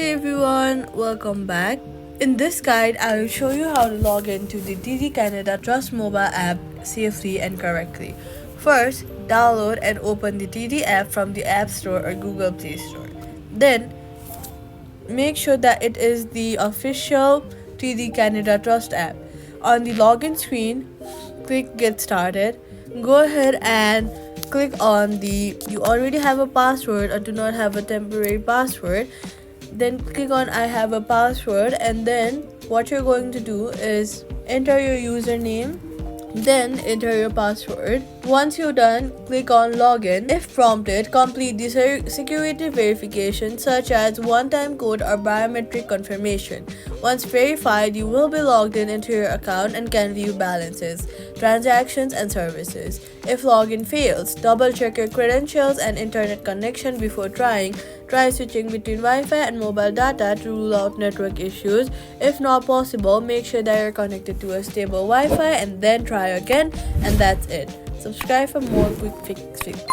Hey everyone, welcome back. In this guide, I will show you how to log into the TD Canada Trust mobile app safely and correctly. First, download and open the TD app from the App Store or Google Play Store. Then, make sure that it is the official TD Canada Trust app. On the login screen, click Get Started. Go ahead and click on the you already have a password or do not have a temporary password. Then click on I have a password, and then what you're going to do is enter your username, then enter your password. Once you're done, click on login. If prompted, complete the security verification such as one-time code or biometric confirmation. Once verified, you will be logged into your account and can view balances, transactions, and services. If login fails, double check your credentials and internet connection before trying. Try switching between Wi-Fi and mobile data to rule out network issues. If not possible, make sure that you're connected to a stable Wi-Fi and then try again, and that's it. Subscribe for more quick fixes.